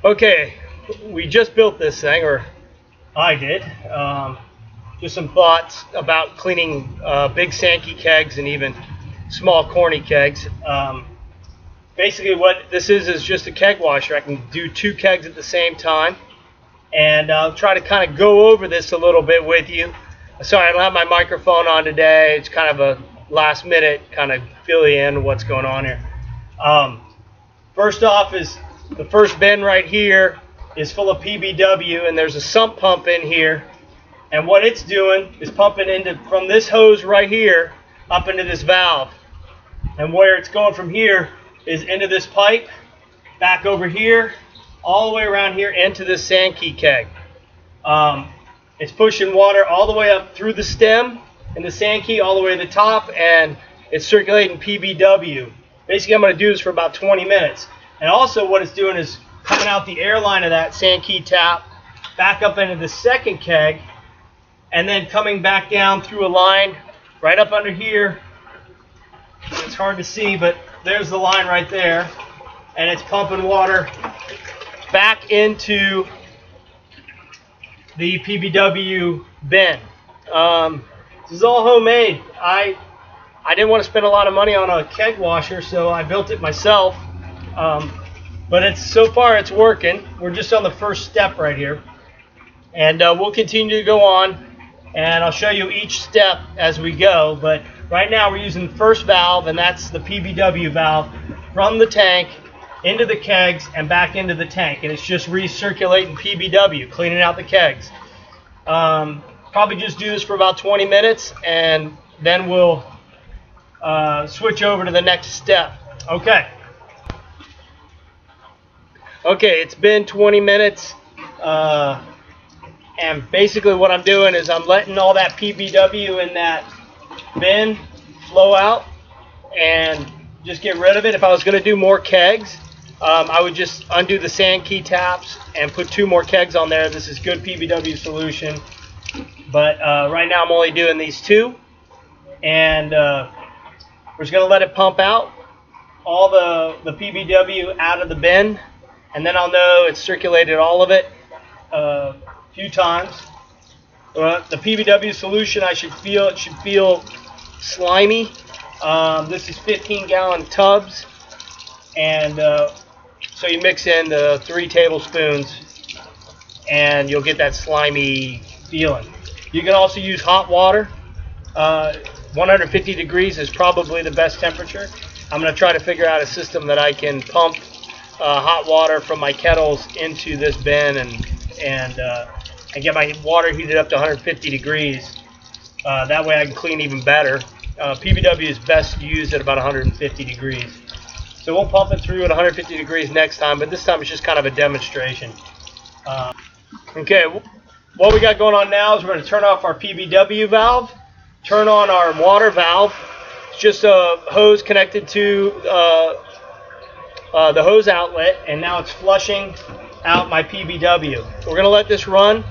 Okay, we just built this thing, or I did. Just some thoughts about cleaning big Sanke kegs and even small corny kegs. Basically what this is just a keg washer. I can do 2 kegs at the same time. And I'll try to kind of go over this a little bit with you. Sorry, I don't have my microphone on today. It's kind of a last minute kind of fill you in what's going on here. First off is the first bin right here is full of Pbw, and there's a sump pump in here. And what it's doing is pumping into from this hose right here up into this valve. And where it's going from here is into this pipe, back over here, all the way around here into this Sanke keg. It's pushing water all the way up through the stem in the Sanke all the way to the top, and it's circulating Pbw. Basically, I'm going to do this for about 20 minutes. And also what it's doing is coming out the airline of that Sanke tap, back up into the second keg, and then coming back down through a line right up under here. It's hard to see, but there's the line right there. And it's pumping water back into the Pbw bin. This is all homemade. I didn't want to spend a lot of money on a keg washer, so I built it myself. But so far it's working. We're just on the first step right here. And we'll continue to go on, and I'll show you each step as we go. But right now we're using the first valve, and that's the Pbw valve from the tank into the kegs and back into the tank. And it's just recirculating Pbw, cleaning out the kegs. Probably just do this for about 20 minutes, and then we'll switch over to the next step. Okay, it's been 20 minutes, and basically what I'm doing is I'm letting all that Pbw in that bin flow out and just get rid of it. If I was going to do more kegs, I would just undo the Sanke taps and put 2 more kegs on there. This is good Pbw solution, but right now I'm only doing these 2, and we're just going to let it pump out all the Pbw out of the bin. And then I'll know it's circulated all of it a few times. The Pbw solution, it should feel slimy. This is 15-gallon tubs, and so you mix in the 3 tablespoons, and you'll get that slimy feeling. You can also use hot water. 150 degrees is probably the best temperature. I'm going to try to figure out a system that I can pump hot water from my kettles into this bin and get my water heated up to 150 degrees. That way I can clean even better. Pbw is best used at about 150 degrees. So we'll pump it through at 150 degrees next time, but this time it's just kind of a demonstration. Okay, what we got going on now is we're going to turn off our Pbw valve, turn on our water valve. It's just a hose connected to the hose outlet, and now it's flushing out my Pbw. We're going to let this run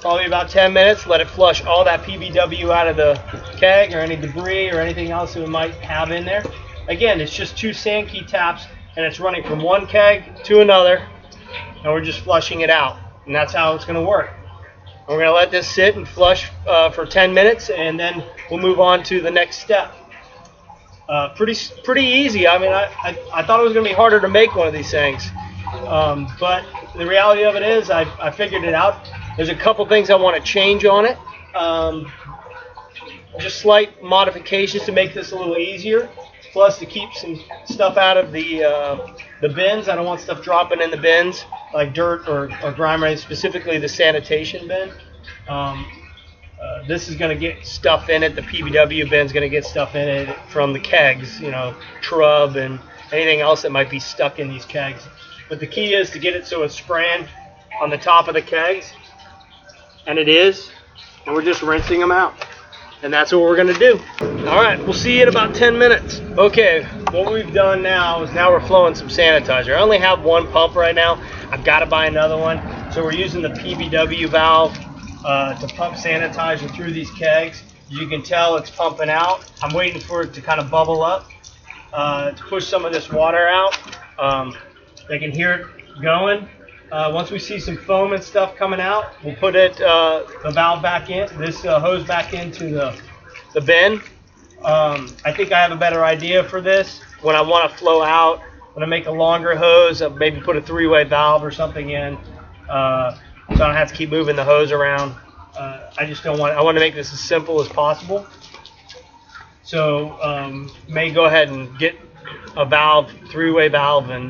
probably about 10 minutes, let it flush all that Pbw out of the keg or any debris or anything else that we might have in there. Again, it's just 2 Sanke taps, and it's running from one keg to another, and we're just flushing it out, and that's how it's going to work. And we're going to let this sit and flush for 10 minutes, and then we'll move on to the next step. Pretty easy. I mean, I thought it was going to be harder to make one of these things, but the reality of it is I figured it out. There's a couple things I want to change on it, just slight modifications to make this a little easier, plus to keep some stuff out of the bins. I don't want stuff dropping in the bins like dirt or grime, or specifically the sanitation bin. This is going to get stuff in it. The Pbw bin is going to get stuff in it from the kegs, trub and anything else that might be stuck in these kegs. But the key is to get it so it's spraying on the top of the kegs, and it is, and we're just rinsing them out. And that's what we're going to do. All right, we'll see you in about 10 minutes. Okay, what we've done now is we're flowing some sanitizer. I only have 1 pump right now. I've got to buy another one. So we're using the Pbw valve to pump sanitizer through these kegs. As you can tell, it's pumping out. I'm waiting for it to kind of bubble up to push some of this water out. I can hear it going. Once we see some foam and stuff coming out, we'll put the valve back in, this hose back into the bin. I think I have a better idea for this. When I want to flow out, when I make a longer hose, I'll maybe put a 3-way valve or something in, so I don't have to keep moving the hose around. I just don't want. I want to make this as simple as possible. So may go ahead and get a valve, 3-way valve, and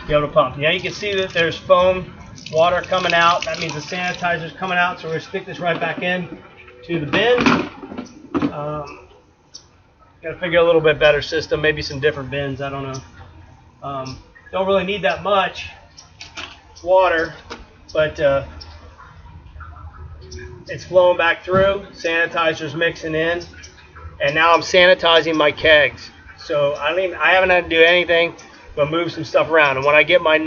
be able to pump. Now you can see that there's foam, water coming out. That means the sanitizer's coming out. So we're gonna stick this right back in to the bin. Got to figure a little bit better system, maybe some different bins. I don't know. Don't really need that much water, but it's flowing back through. Sanitizer's mixing in, and now I'm sanitizing my kegs. So I haven't had to do anything but move some stuff around. And when I get my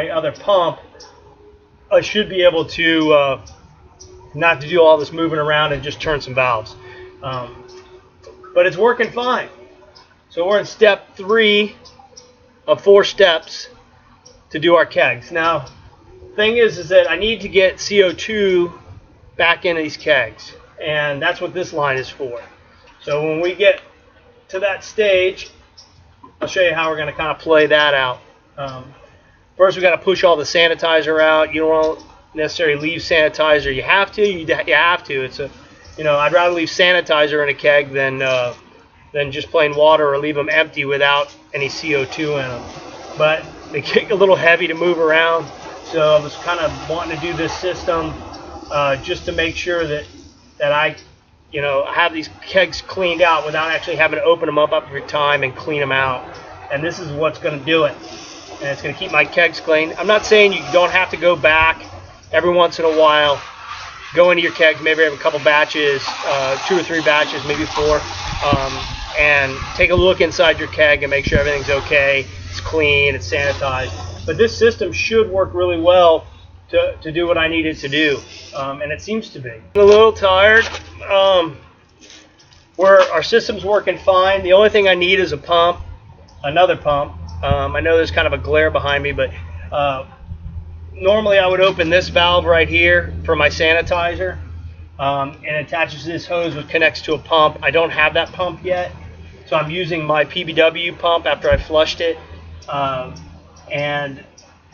other pump, I should be able to not to do all this moving around and just turn some valves. But it's working fine. So we're in step 3 of 4 steps to do our kegs. Now, thing is that I need to get CO2 back into these kegs, and that's what this line is for. So when we get to that stage, I'll show you how we're going to kind of play that out. First, we got to push all the sanitizer out. You don't necessarily leave sanitizer. You have to. You have to. It's a, I'd rather leave sanitizer in a keg than just plain water, or leave them empty without any CO2 in them. But they get a little heavy to move around, so I was kind of wanting to do this system just to make sure that I have these kegs cleaned out without actually having to open them up every time and clean them out. And this is what's going to do it. And it's going to keep my kegs clean. I'm not saying you don't have to go back every once in a while. Go into your kegs, maybe have a couple batches, 2 or 3 batches, maybe 4, and take a look inside your keg and make sure everything's okay. It's clean, it's sanitized. But this system should work really well to do what I need it to do, and it seems to be. I'm a little tired. Our system's working fine. The only thing I need is a pump, another pump. I know there's kind of a glare behind me, but normally I would open this valve right here for my sanitizer, and it attaches to this hose, which connects to a pump. I don't have that pump yet, so I'm using my Pbw pump after I flushed it, and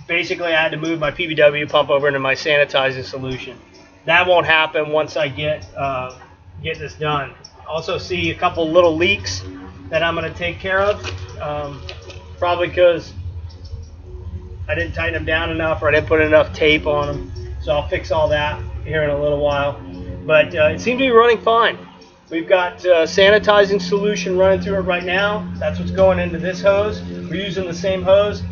basically I had to move my Pbw pump over into my sanitizing solution. That won't happen once I get this done. Also see a couple little leaks that I'm going to take care of, probably because I didn't tighten them down enough, or I didn't put enough tape on them. So I'll fix all that here in a little while. But it seems to be running fine. We've got sanitizing solution running through it right now. That's what's going into this hose. We're using the same hose.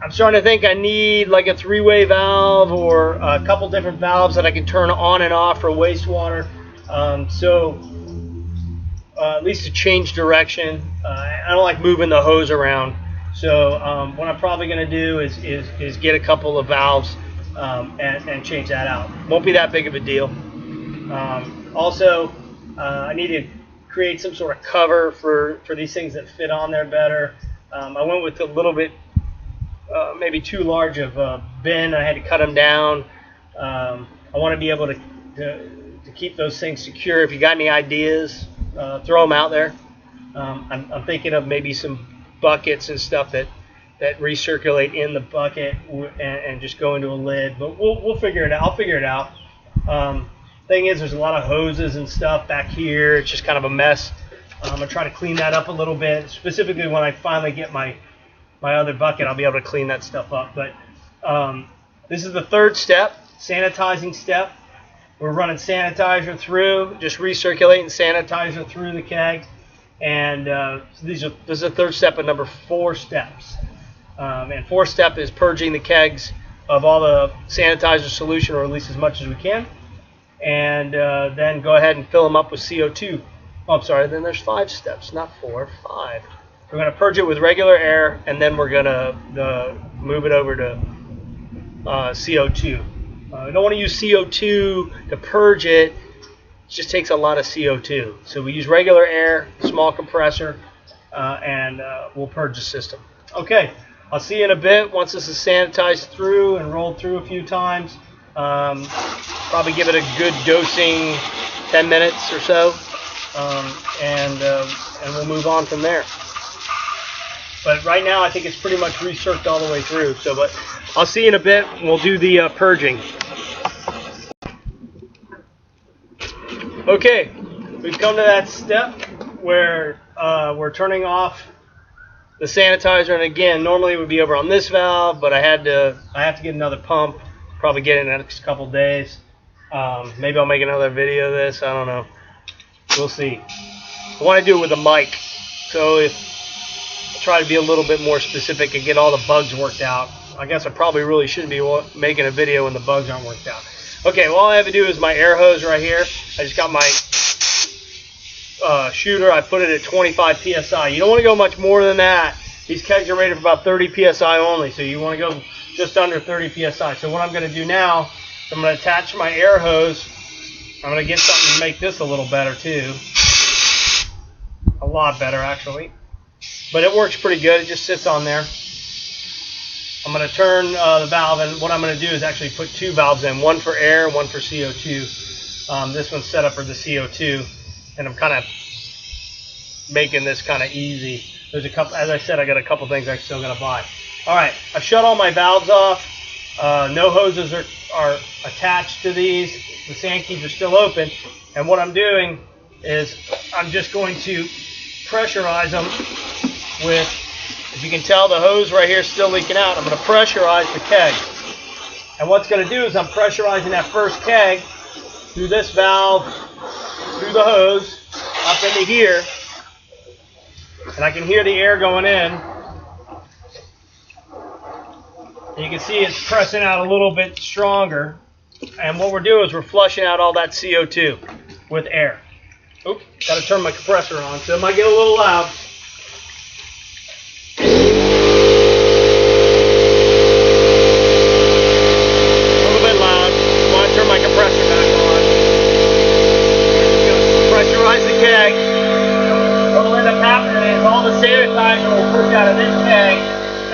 I'm starting to think I need like a 3-way valve, or a couple different valves that I can turn on and off for wastewater. At least to change direction. I don't like moving the hose around. So what I'm probably going to do is get a couple of valves and change that out. Won't be that big of a deal. Also, I need to create some sort of cover for these things that fit on there better. I went with a little bit, maybe too large of a bin. I had to cut them down. I want to be able to keep those things secure. If you got any ideas, throw them out there. I'm thinking of maybe some buckets and stuff that recirculate in the bucket and just go into a lid. But we'll figure it out. I'll figure it out. Thing is, there's a lot of hoses and stuff back here. It's just kind of a mess. I'm gonna try to clean that up a little bit. Specifically, when I finally get my other bucket, I'll be able to clean that stuff up. But this is the 3rd step, sanitizing step. We're running sanitizer through, just recirculating sanitizer through the keg. And this is the 3rd step of number 4 steps. And 4th step is purging the kegs of all the sanitizer solution, or at least as much as we can. And then go ahead and fill them up with CO2. Oh, I'm sorry, then there's 5 steps, not 4, 5. We're going to purge it with regular air, and then we're going to move it over to CO2. We don't want to use CO2 to purge it. It just takes a lot of CO2. So we use regular air, small compressor, and we'll purge the system. Okay, I'll see you in a bit once this is sanitized through and rolled through a few times. Probably give it a good dosing 10 minutes or so, and we'll move on from there. But right now I think it's pretty much recirced all the way through. So, but I'll see you in a bit. We'll do the purging. Okay, we've come to that step where we're turning off the sanitizer, and again, normally it would be over on this valve, but I have to get another pump. Probably get it in the next couple days. Maybe I'll make another video of this. I don't know. We'll see. I want to do it with a mic, so if I'll try to be a little bit more specific and get all the bugs worked out. I guess I probably really shouldn't be making a video when the bugs aren't worked out. Okay, well, all I have to do is my air hose right here. I just got my shooter. I put it at 25 psi. You don't want to go much more than that. These kegs are rated for about 30 psi only, so you want to go just under 30 psi. So what I'm going to do now is I'm going to attach my air hose. I'm going to get something to make this a little better too. A lot better, actually. But it works pretty good. It just sits on there. I'm going to turn the valve, and what I'm going to do is actually put two valves in, one for air and one for CO2. This one's set up for the CO2, and I'm kind of making this kind of easy. There's a couple, as I said, I got a couple things I'm still going to buy. All right, I've shut all my valves off. No hoses are attached to these. The Sankes are still open, and what I'm doing is I'm just going to pressurize them with, as you can tell, the hose right here is still leaking out. I'm going to pressurize the keg. And what's going to do is I'm pressurizing that first keg through this valve, through the hose, up into here. And I can hear the air going in. And you can see it's pressing out a little bit stronger. And what we're doing is we're flushing out all that CO2 with air. Oops, got to turn my compressor on, so it might get a little loud. Sanitizer will push out of this keg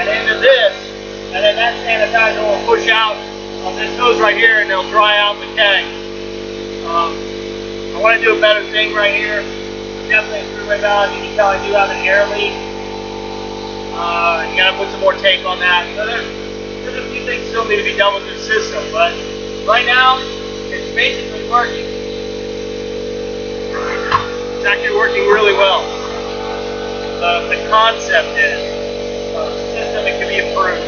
and into this, and then that sanitizer will push out on this hose right here, and it'll dry out the keg. I want to do a better thing right here. Definitely through my valve. You can tell I do have an air leak. You got to put some more tape on that. So there's a few things still need to be done with this system, but right now it's basically working. It's actually working really well. The concept is a system that can be improved.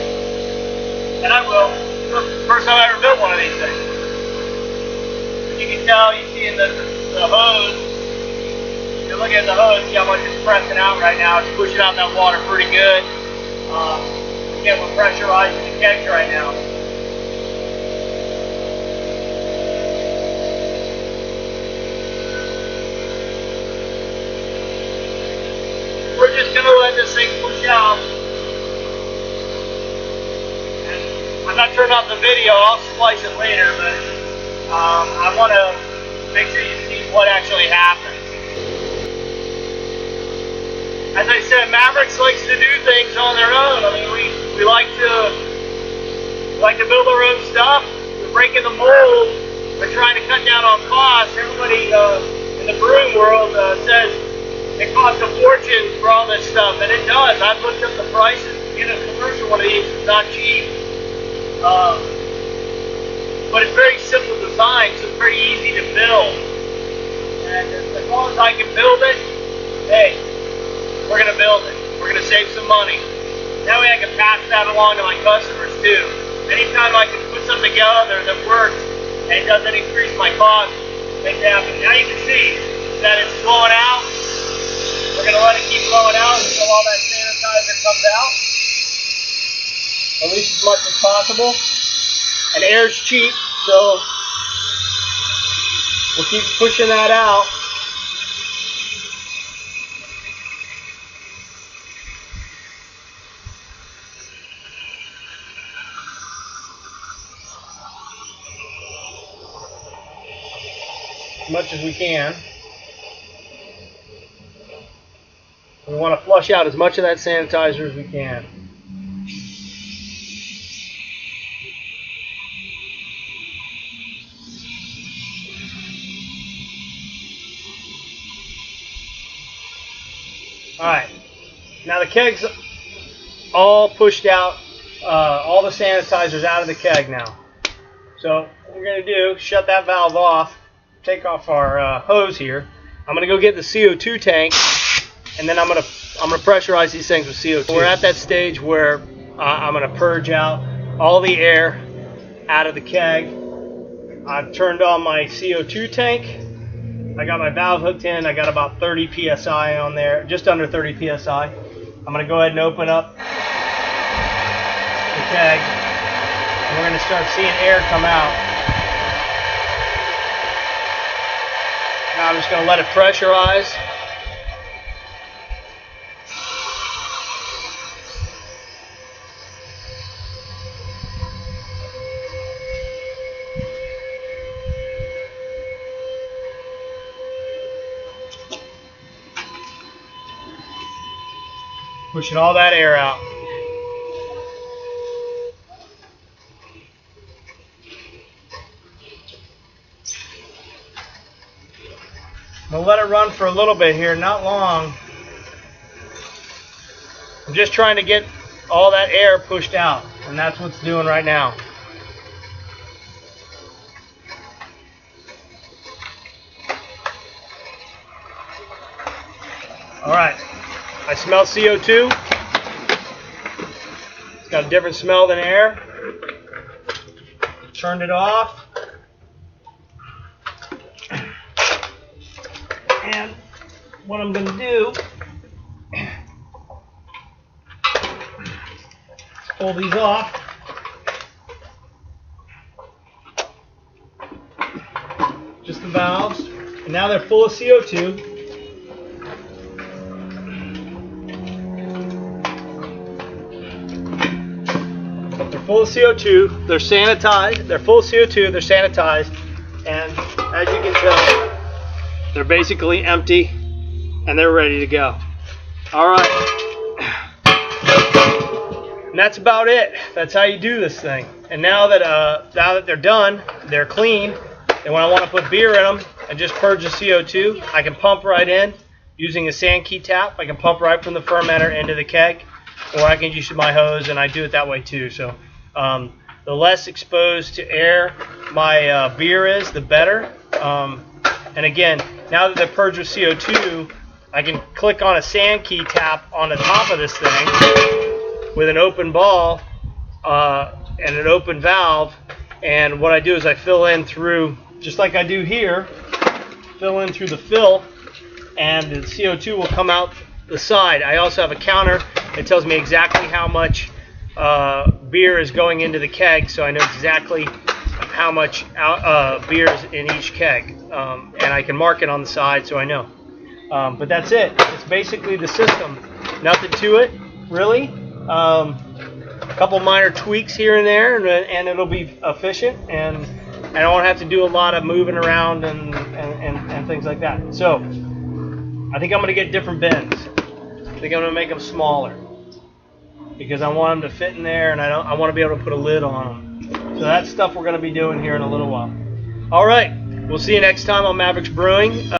And I will. It's the first time I ever built one of these things. As you can tell, you see in the hose, you're looking at the hose, see how much it's pressing out right now. It's pushing out that water pretty good. Again, we're pressurizing the kegs right now. We're just going to let this thing push out. And I'm not turning off the video, I'll splice it later, but I want to make sure you see what actually happens. As I said, Mavericks likes to do things on their own. I mean, we like to build our own stuff. We're breaking the mold. We're trying to cut down on costs. Everybody in the brewing world says it costs a fortune for all this stuff, and it does. I've looked up the prices. To get a commercial one of these is not cheap. But it's very simple design, so it's very easy to build. And as long as I can build it, hey, we're going to build it. We're going to save some money. That way I can pass that along to my customers too. Anytime I can put something together that works and it doesn't increase my cost, make it happen. Now you can see that it's flowing out. We're going to let it keep flowing out until all that sanitizer comes out. At least as much as possible. And air's cheap, so we'll keep pushing that out. As much as we can. We want to flush out as much of that sanitizer as we can. Alright, now the keg's all pushed out, all the sanitizer's out of the keg now. So what we're going to do, shut that valve off, take off our hose here. I'm going to go get the CO2 tank, and then I'm going to pressurize these things with CO2. We're at that stage where I'm going to purge out all the air out of the keg. I've turned on my CO2 tank. I got my valve hooked in. I got about 30 psi on there, just under 30 psi. I'm going to go ahead and open up the keg, and we're going to start seeing air come out. Now I'm just going to let it pressurize. Pushing all that air out. I'm going to let it run for a little bit here, not long. I'm just trying to get all that air pushed out, and that's what's doing right now. Alright, I smell CO2. It's got a different smell than air. Turned it off. And what I'm going to do is pull these off. Just the valves. And now they're full of CO2. They're full of CO2. They're sanitized. They're full of CO2. They're sanitized. And as you can tell, they're basically empty, and they're ready to go. All right, and that's about it. That's how you do this thing. And now that they're done, they're clean. And when I want to put beer in them and just purge the CO2, I can pump right in using a Sanke tap. I can pump right from the fermenter into the keg, or I can use my hose, and I do it that way too. So the less exposed to air my beer is, the better. And again, now that they're purged with CO2, I can click on a Sanke tap on the top of this thing with an open ball and an open valve. And what I do is I fill in through, just like I do here, fill in through the fill, and the CO2 will come out the side. I also have a counter that tells me exactly how much beer is going into the keg, so I know exactly how much beer is in each keg, and I can mark it on the side so I know. But that's it. It's basically the system. Nothing to it, really. A couple minor tweaks here and there, and it'll be efficient, and I don't have to do a lot of moving around and things like that. So I think I'm going to get different bins. I think I'm going to make them smaller because I want them to fit in there, and I want to be able to put a lid on them. So that's stuff we're going to be doing here in a little while. All right, we'll see you next time on Mavericks Brewing.